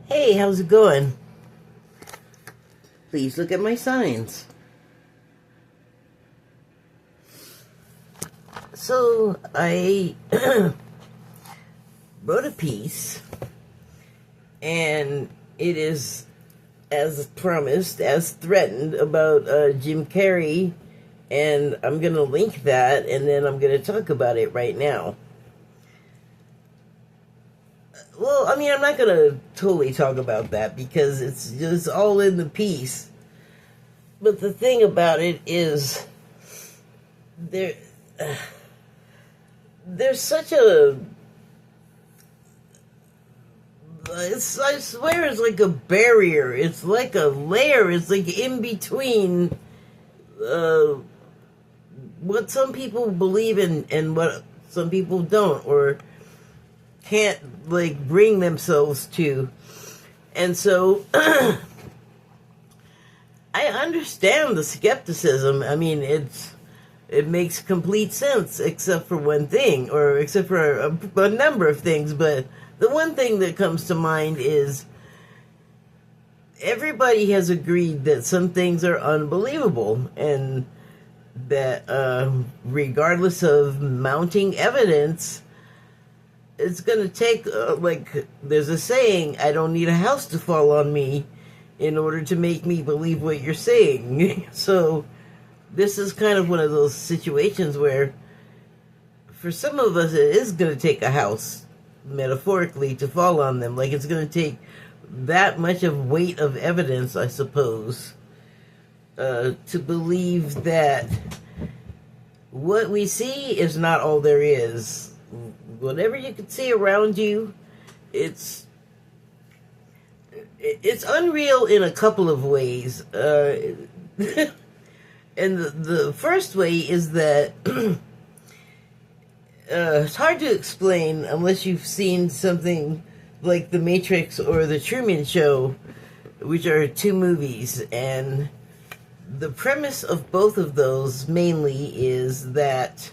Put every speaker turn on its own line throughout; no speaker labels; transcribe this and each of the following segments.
Hey, how's it going? Please look at my signs. So, I wrote a piece, and it is, as promised, as threatened, about Jim Carrey, and I'm going to link that, and then I'm going to talk about it right now. Well, I mean, I'm not going to totally talk about that because it's just all in the piece. But the thing about it is, there, there's such a, I swear it's like a barrier. It's like a layer. It's like in between what some people believe in and what some people don't, or can't like bring themselves to. And so I understand the skepticism. I mean, it makes complete sense except for one thing, or except for a number of things. But the one thing that comes to mind is everybody has agreed that some things are unbelievable, and that regardless of mounting evidence, it's going to take, like, there's a saying, I don't need a house to fall on me in order to make me believe what you're saying. So this is kind of one of those situations where, for some of us, it is going to take a house, metaphorically, to fall on them. Like, it's going to take that much of weight of evidence, I suppose, to believe that what we see is not all there is. Whatever you can see around you, it's unreal in a couple of ways. And the first way is that it's hard to explain unless you've seen something like The Matrix or The Truman Show, which are two movies. And the premise of both of those mainly is that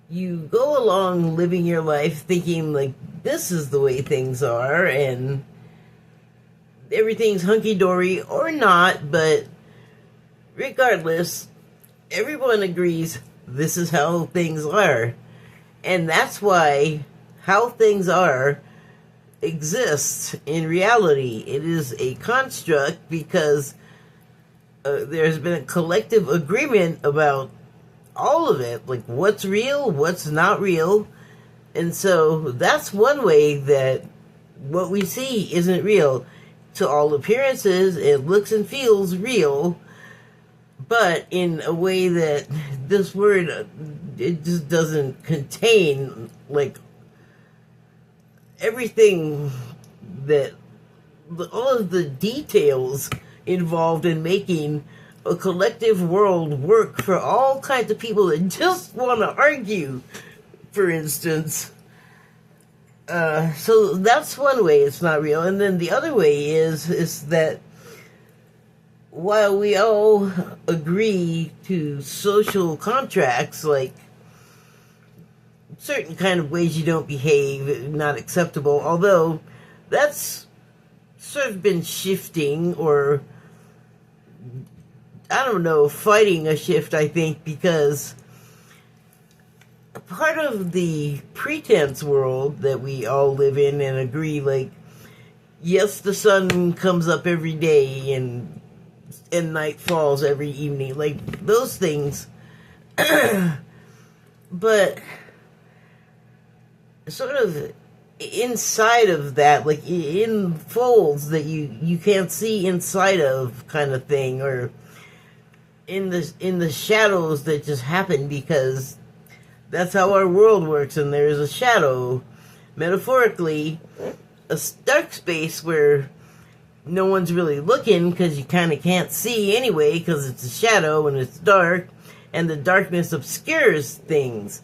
you go along living your life thinking, like, this is the way things are, and everything's hunky-dory, or not, but regardless, everyone agrees this is how things are. And that's why how things are exists in reality. It is a construct because there's been a collective agreement about all of it, like what's real, what's not real. And so that's one way that what we see isn't real. To all appearances, it looks and feels real, but in a way that this word, it just doesn't contain, like, everything that, all of the details involved in making a collective world work for all kinds of people that just want to argue, for instance. So that's one way it's not real. And then the other way is that while we all agree to social contracts, like certain kind of ways you don't behave, not acceptable, although that's sort of been shifting, or I don't know, fighting a shift, I think, because part of the pretense world that we all live in and agree, like, yes, the sun comes up every day and night falls every evening, like those things. But sort of inside of that, like in folds that you can't see inside of, kind of thing, or in the shadows that just happen because that's how our world works. And there is a shadow, metaphorically, a dark space where no one's really looking because you kind of can't see anyway because it's a shadow and it's dark, and the darkness obscures things.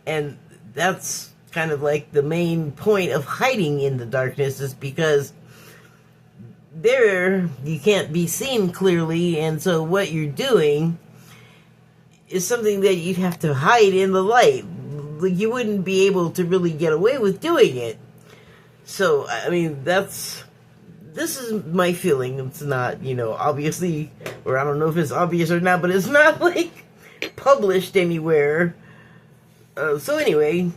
And that's kind of like the main point of hiding in the darkness, is because there you can't be seen clearly, and so what you're doing is something that you'd have to hide in the light. Like, you wouldn't be able to really get away with doing it. So, I mean, this is my feeling. It's not, obviously, or I don't know if it's obvious or not, but it's not, like, published anywhere. So anyway,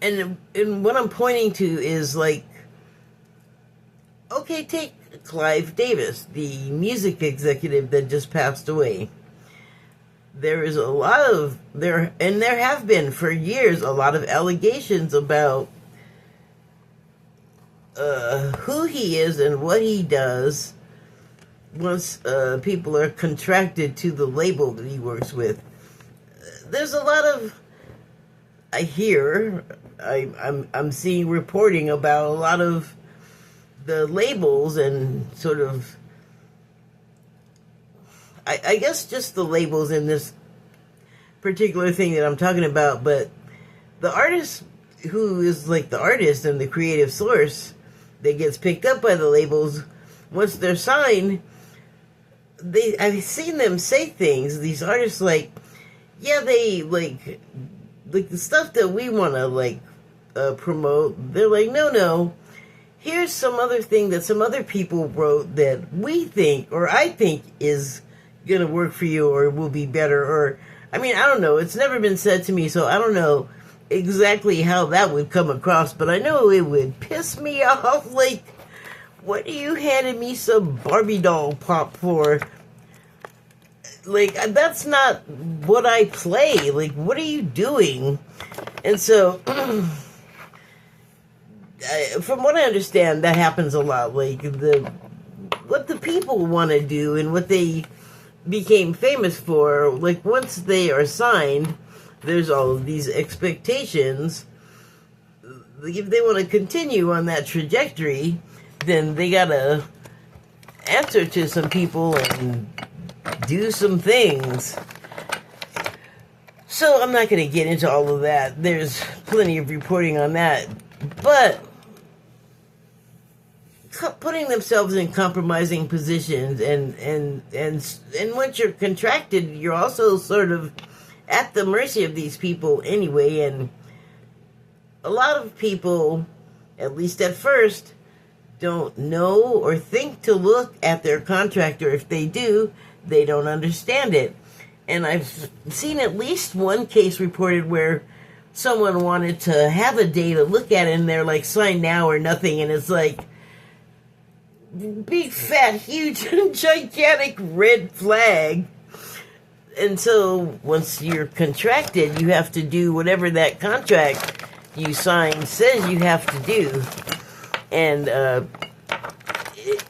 and what I'm pointing to is, like, okay, take Clive Davis, the music executive that just passed away. There is a lot of, there have been for years, a lot of allegations about who he is and what he does once people are contracted to the label that he works with. There's a lot of, I'm seeing reporting about a lot of the labels and sort of, I guess just the labels in this particular thing that I'm talking about, but the artist who is like the artist and the creative source that gets picked up by the labels, once they're signed, I've seen them say things, these artists, like, yeah, they like the stuff that we want to promote, they're like, no, here's some other thing that some other people wrote that we think, or I think, is gonna work for you or will be better. Or, I mean, I don't know, it's never been said to me, so I don't know exactly how that would come across, but I know it would piss me off. Like, what are you handing me some Barbie doll pop for? Like, that's not what I play. Like, what are you doing? And so, from what I understand, that happens a lot. Like, what the people want to do and what they became famous for, like, once they are signed, there's all of these expectations. If they want to continue on that trajectory, then they gotta answer to some people and do some things. So I'm not going to get into all of that. There's plenty of reporting on that. But putting themselves in compromising positions, and once you're contracted, you're also sort of at the mercy of these people anyway. And a lot of people, at least at first, don't know or think to look at their contract, or if they do, they don't understand it. And I've seen at least one case reported where someone wanted to have a day to look at it, and they're like, sign now or nothing. And it's like, big, fat, huge, gigantic red flag. And so once you're contracted, you have to do whatever that contract you sign says you have to do. And it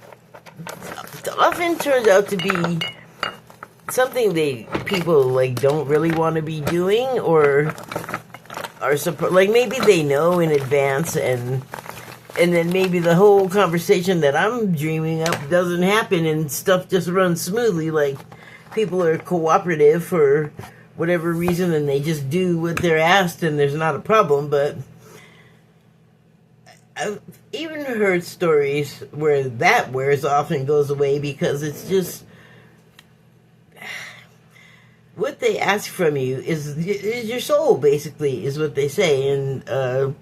often turns out to be something people like don't really want to be doing, or are like, maybe they know in advance, and then maybe the whole conversation that I'm dreaming up doesn't happen, and stuff just runs smoothly. Like, people are cooperative for whatever reason, and they just do what they're asked, and there's not a problem. But I've even heard stories where that wears off and goes away, because it's just, what they ask from you is your soul, basically, is what they say. And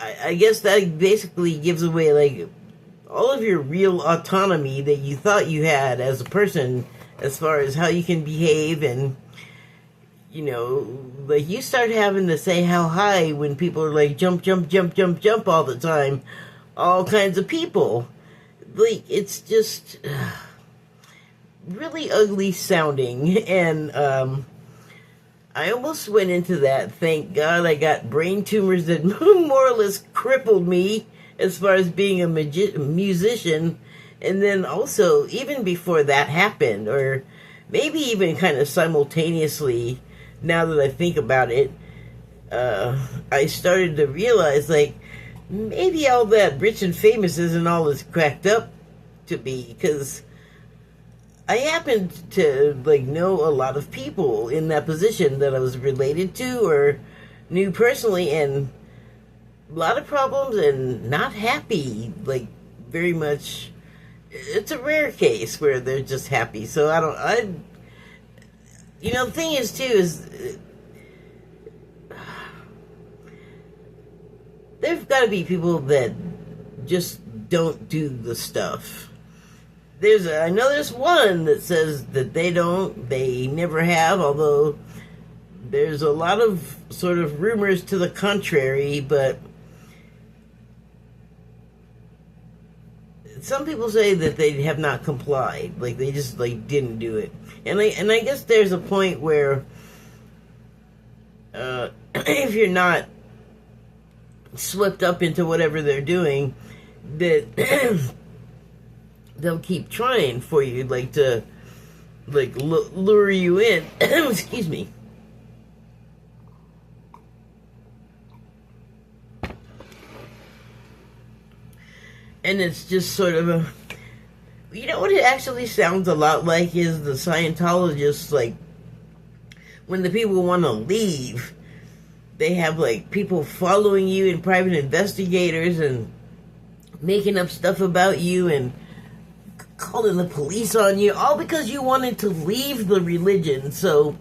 I guess that basically gives away, like, all of your real autonomy that you thought you had as a person, as far as how you can behave. And, like, you start having to say how high when people are like, jump, jump, jump, jump, jump all the time. All kinds of people. Like, it's just really ugly sounding. And I almost went into that. Thank God I got brain tumors that more or less crippled me as far as being a musician. And then also, even before that happened, or maybe even kind of simultaneously, now that I think about it, I started to realize, like, maybe all that rich and famous isn't all it's cracked up to be, because I happened to, like, know a lot of people in that position that I was related to or knew personally, and a lot of problems and not happy, like, very much. It's a rare case where they're just happy. So the thing is, too, is there's got to be people that just don't do the stuff. I know there's one that says that they never have, although there's a lot of sort of rumors to the contrary, but some people say that they have not complied, like they just like didn't do it. And I guess there's a point where if you're not swept up into whatever they're doing, that they'll keep trying for you, like to lure you in. Excuse me. And it's just sort of you know what it actually sounds a lot like is the Scientologists, like when the people want to leave, they have like people following you and private investigators and making up stuff about you and calling the police on you, all because you wanted to leave the religion. So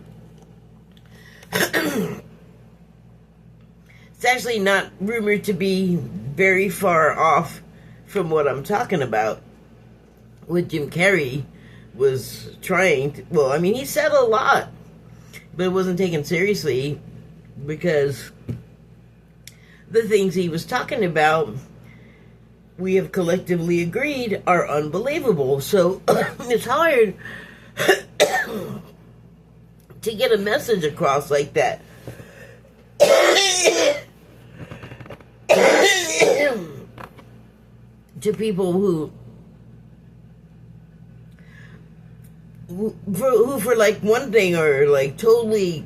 it's actually not rumored to be very far off from what I'm talking about. What Jim Carrey was trying to, well, I mean, he said a lot, but it wasn't taken seriously because the things he was talking about, we have collectively agreed, are unbelievable. So it's hard to get a message across like that. To people who for like one thing are like totally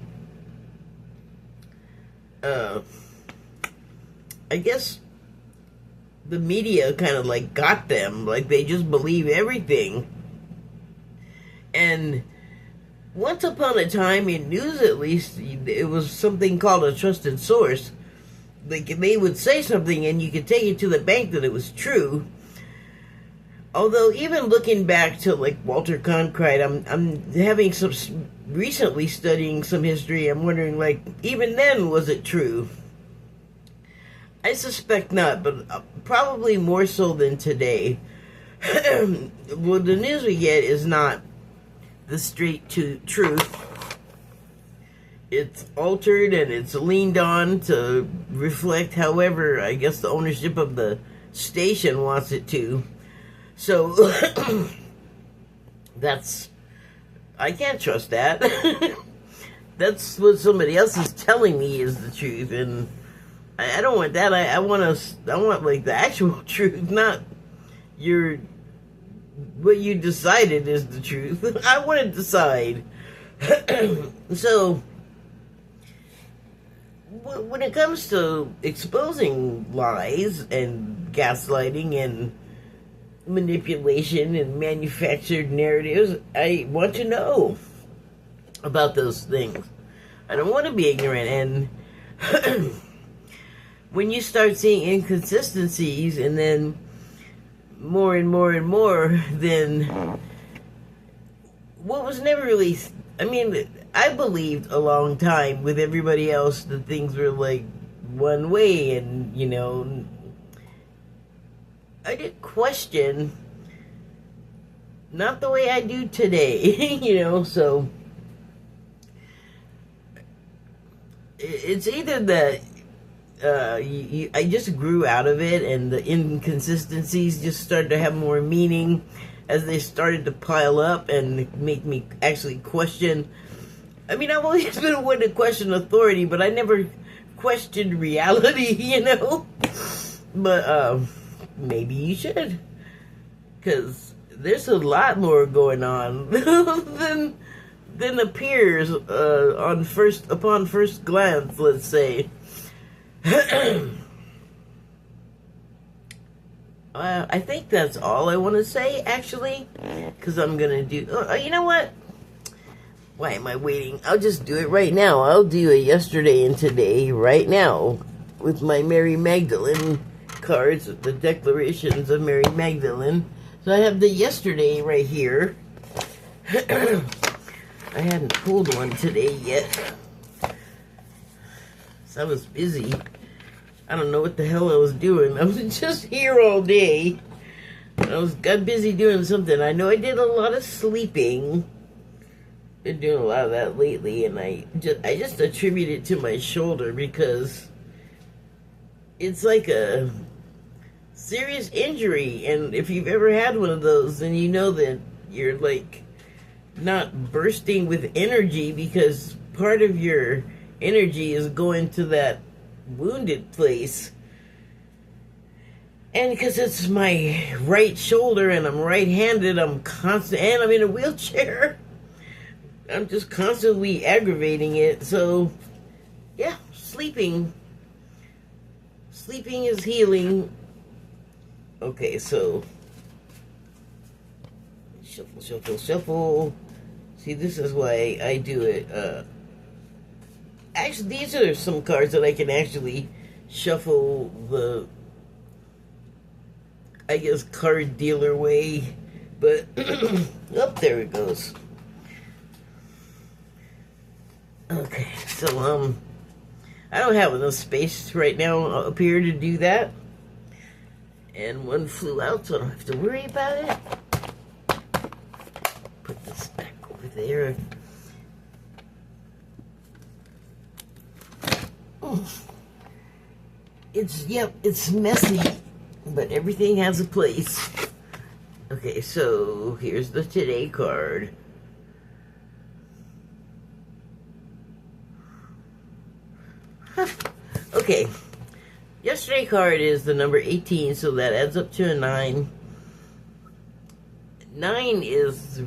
I guess the media kind of like got them, like they just believe everything. And once upon a time in news, at least, it was something called a trusted source. Like they would say something and you could take it to the bank that it was true. Although even looking back to like Walter Cronkite, I'm having some recently studying some history. I'm wondering, like, even then, was it true? I suspect not, but probably more so than today. Well, the news we get is not the straight to truth. It's altered and it's leaned on to reflect however, I guess, the ownership of the station wants it to. So, I can't trust that. That's what somebody else is telling me is the truth, and I don't want that. I want like the actual truth, not what you decided is the truth. I want to decide. So, when it comes to exposing lies and gaslighting and manipulation and manufactured narratives, I want to know about those things. I don't want to be ignorant. And when you start seeing inconsistencies and then more and more and more, then what was never really, I mean, I believed a long time with everybody else that things were like one way, and you know, I did question, not the way I do today, you know, so it's either that I just grew out of it and the inconsistencies just started to have more meaning as they started to pile up and make me actually question. I mean, I've always been one to question authority, but I never questioned reality, you know? But, maybe you should, because there's a lot more going on than appears upon first glance, let's say. I think that's all I want to say, actually, because I'm gonna do. You know what? Why am I waiting? I'll just do it right now. I'll do a yesterday and today right now with my Mary Magdalene cards, the declarations of Mary Magdalene. So I have the yesterday right here. I hadn't pulled one today yet, so I was busy. I don't know what the hell I was doing. I was just here all day. Got busy doing something. I know I did a lot of sleeping. Been doing a lot of that lately, and I just attribute it to my shoulder because it's like a serious injury, and if you've ever had one of those, then you know that you're like not bursting with energy because part of your energy is going to that wounded place. And because it's my right shoulder and I'm right-handed, and I'm in a wheelchair, I'm just constantly aggravating it. So yeah, sleeping is healing. Okay, so shuffle. See, this is why I do it. Actually, these are some cards that I can actually shuffle the, I guess, card dealer way. But, oh, there it goes. Okay, so, I don't have enough space right now up here to do that. And one flew out, so I don't have to worry about it. Put this back over there. It's messy, but everything has a place. Okay, so here's the today card. Okay, yesterday card is the number 18, so that adds up to a 9. 9 is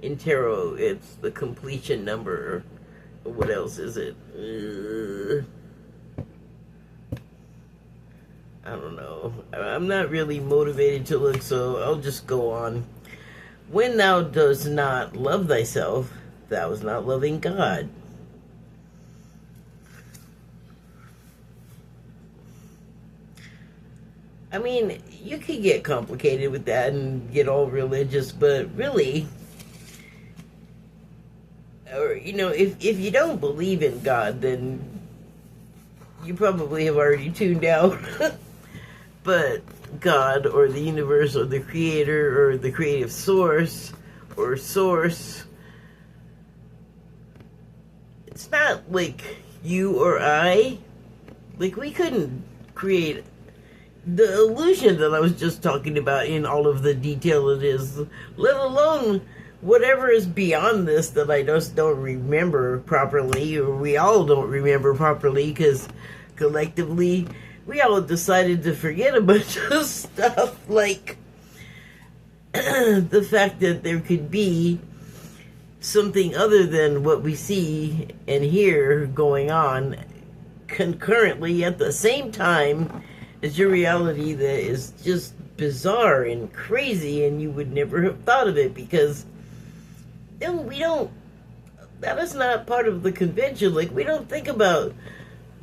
in tarot, it's the completion number. What else is it? I don't know. I'm not really motivated to look, so I'll just go on. When thou dost not love thyself, thou is not loving God. I mean, you could get complicated with that and get all religious, but really, or, you know, if you don't believe in God, then you probably have already tuned out. But God, or the universe, or the creator, or the creative source, or source, it's not like you or I. Like, we couldn't create the illusion that I was just talking about in all of the detail it is, let alone whatever is beyond this that I just don't remember properly, or we all don't remember properly, because collectively we all decided to forget a bunch of stuff, like the fact that there could be something other than what we see and hear going on concurrently at the same time as your reality that is just bizarre and crazy, and you would never have thought of it because that is not part of the convention. Like, we don't think about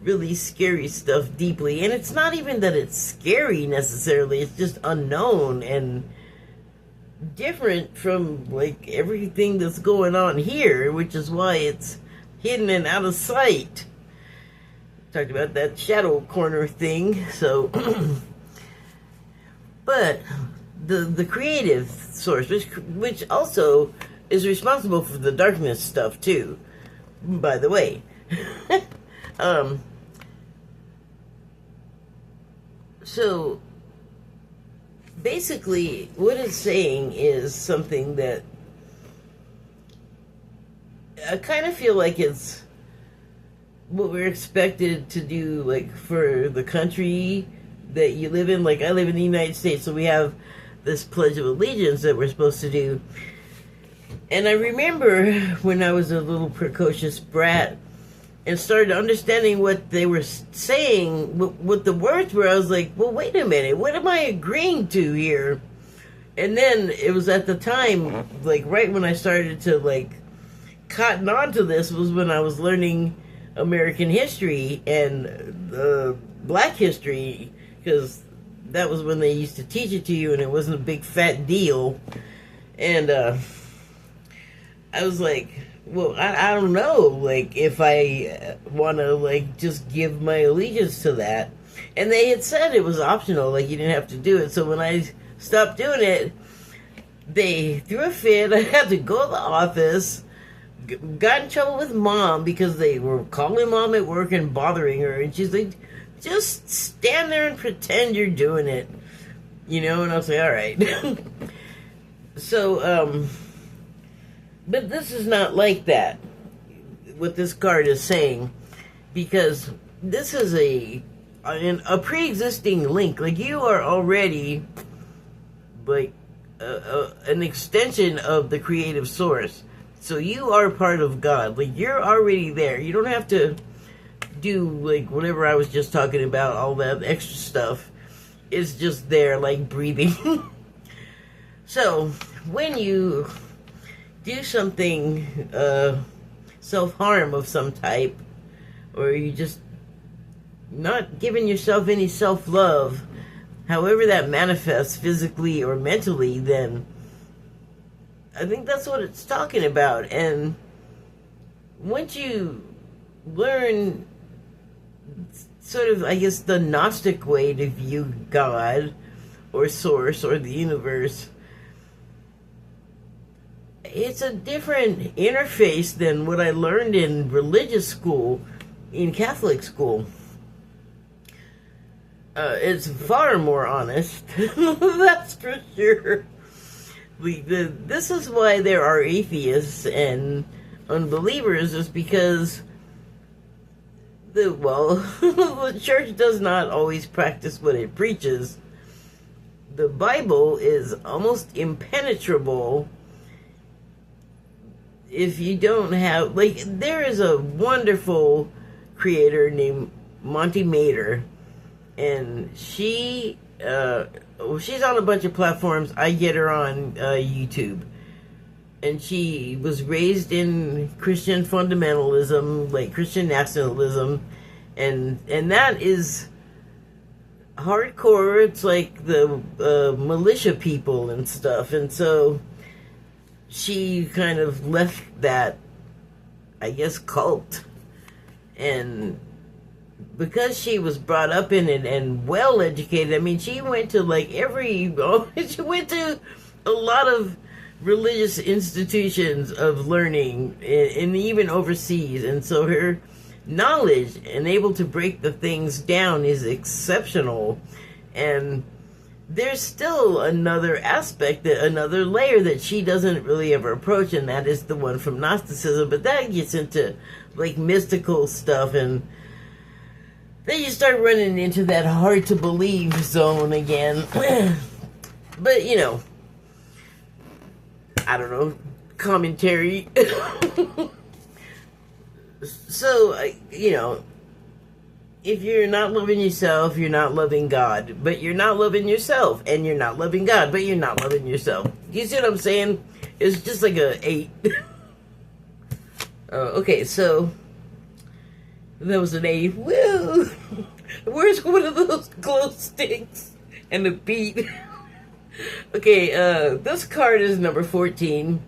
really scary stuff deeply, and it's not even that it's scary necessarily, it's just unknown and different from like everything that's going on here, which is why it's hidden and out of sight. Talked about that shadow corner thing. So but the creative source, which also is responsible for the darkness stuff too, by the way. So basically what it's saying is something that I kind of feel like it's what we're expected to do, like, for the country that you live in. Like, I live in the United States, so we have this Pledge of Allegiance that we're supposed to do. And I remember when I was a little precocious brat and started understanding what they were saying, what the words were, I was like, well, wait a minute, what am I agreeing to here? And then it was at the time, like, right when I started to, like, cotton on to this was when I was learning American history and black history, because that was when they used to teach it to you and it wasn't a big fat deal. And I was like, Well, I don't know, like, if I want to, like, just give my allegiance to that. And they had said it was optional, like, you didn't have to do it. So when I stopped doing it, they threw a fit. I had to go to the office, got in trouble with mom because they were calling mom at work and bothering her. And she's like, just stand there and pretend you're doing it. You know, and I was like, all right. So, but this is not like that, what this card is saying, because this is a pre-existing link. Like, you are already, like, an extension of the creative source. So you are part of God. Like, you're already there. You don't have to do, like, whatever I was just talking about, all that extra stuff. It's just there, like breathing. So, when you do something, self-harm of some type, or you just not giving yourself any self-love, however that manifests physically or mentally, then I think that's what it's talking about. And once you learn sort of, I guess, the Gnostic way to view God or Source or the universe, it's a different interface than what I learned in religious school, in Catholic school. It's far more honest, that's for sure. This is why there are atheists and unbelievers, is because the church does not always practice what it preaches. The Bible is almost impenetrable if you don't have, like, there is a wonderful creator named Monty Mater, and she's on a bunch of platforms. I get her on YouTube. And she was raised in Christian fundamentalism, like Christian nationalism, and that is hardcore. It's like the militia people and stuff. And so she kind of left that, I guess, cult. And because she was brought up in it and well educated, I mean, she went to she went to a lot of religious institutions of learning, and even overseas, and so her knowledge and able to break the things down is exceptional. And there's still another aspect, another layer that she doesn't really ever approach, and that is the one from Gnosticism. But that gets into, like, mystical stuff, and then you start running into that hard to believe zone again. But, you know, I don't know, commentary. So, you know, if you're not loving yourself, you're not loving God. But you're not loving yourself, and you're not loving God, but you're not loving yourself. You see what I'm saying? It's just like a 8. Okay, so that was an 8. Woo! Where's one of those glow sticks and the beat? Okay, this card is number 14.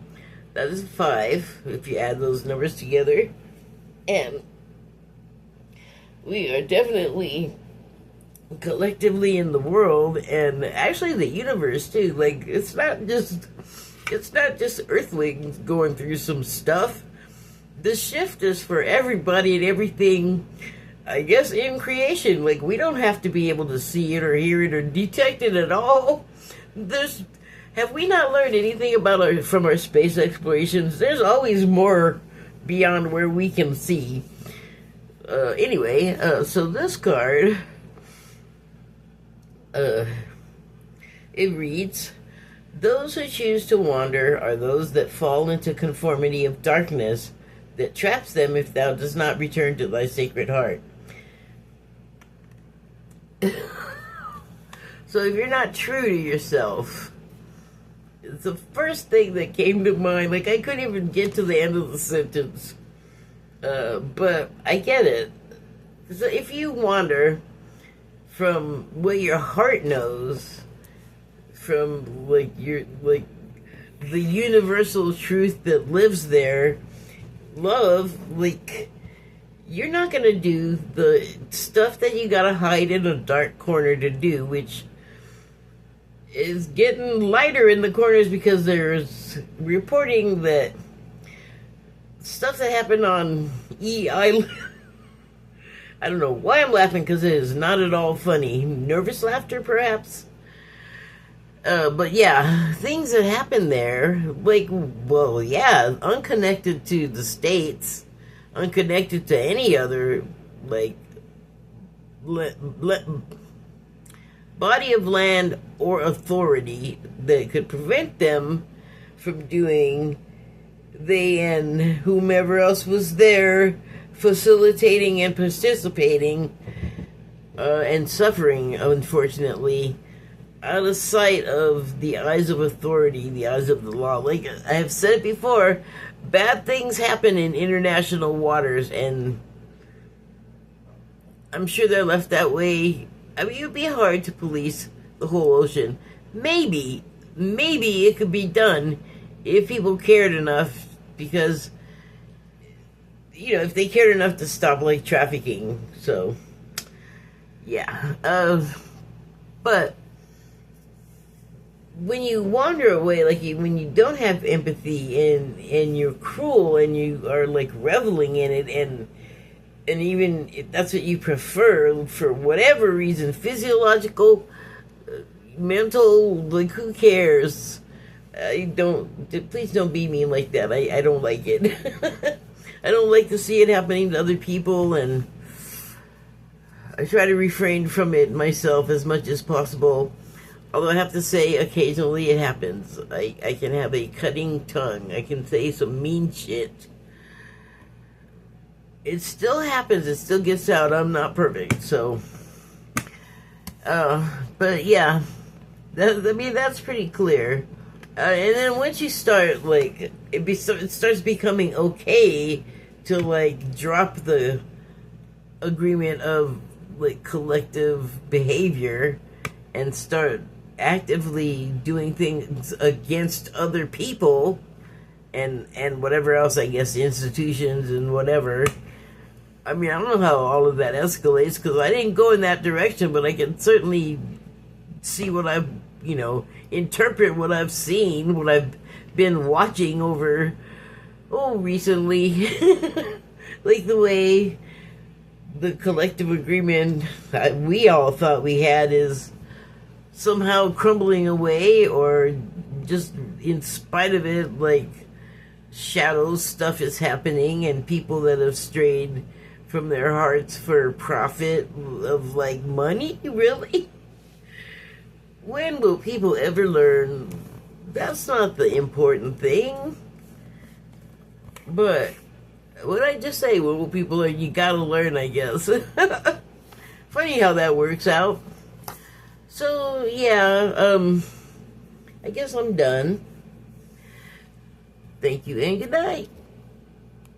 That is 5, if you add those numbers together. And we are definitely collectively in the world, and actually the universe too. Like, it's not just Earthlings going through some stuff. The shift is for everybody and everything, I guess, in creation. Like, we don't have to be able to see it or hear it or detect it at all. Have we not learned anything about from our space explorations? There's always more beyond where we can see. Anyway, so this card, it reads, "Those who choose to wander are those that fall into conformity of darkness that traps them if thou dost not return to thy sacred heart." So if you're not true to yourself, it's the first thing that came to mind. Like, I couldn't even get to the end of the sentence. But I get it. So if you wander from what your heart knows, from, like, the universal truth that lives there, love, like, you're not gonna do the stuff that you gotta hide in a dark corner to do, which is getting lighter in the corners because there's reporting that stuff that happened on E Island. I don't know why I'm laughing, because it is not at all funny. Nervous laughter, perhaps? But yeah, things that happen there, like, well, yeah, unconnected to the states, unconnected to any other, like, body of land or authority that could prevent them from doing, they and whomever else was there facilitating and participating and suffering, unfortunately, out of sight of the eyes of authority, the eyes of the law. Like I have said it before, bad things happen in international waters, and I'm sure they're left that way. I mean, it would be hard to police the whole ocean. Maybe it could be done if people cared enough, because, you know, if they cared enough to stop, like, trafficking. So, yeah. But when you wander away, like, when you don't have empathy and you're cruel and you are, like, reveling in it, and even if that's what you prefer for whatever reason, physiological, mental, like, who cares? Please don't be mean like that. I don't like it. I don't like to see it happening to other people, and I try to refrain from it myself as much as possible. Although I have to say, occasionally it happens. I can have a cutting tongue. I can say some mean shit. It still happens. It still gets out. I'm not perfect, so. But yeah, I mean, that's pretty clear. And then once you start, like, it starts becoming okay to, like, drop the agreement of, like, collective behavior and start actively doing things against other people and whatever else, I guess, institutions and whatever. I mean, I don't know how all of that escalates, because I didn't go in that direction, but I can certainly see what I've, you know, interpret what I've seen, what I've been watching over, recently. Like the way the collective agreement that we all thought we had is somehow crumbling away, or just in spite of it, like, shadow stuff is happening, and people that have strayed from their hearts for profit of, like, money, really? When will people ever learn that's not the important thing? But what did I just say? When will people learn? You gotta learn, I guess. Funny how that works out. So yeah, I guess I'm done. Thank you and good night.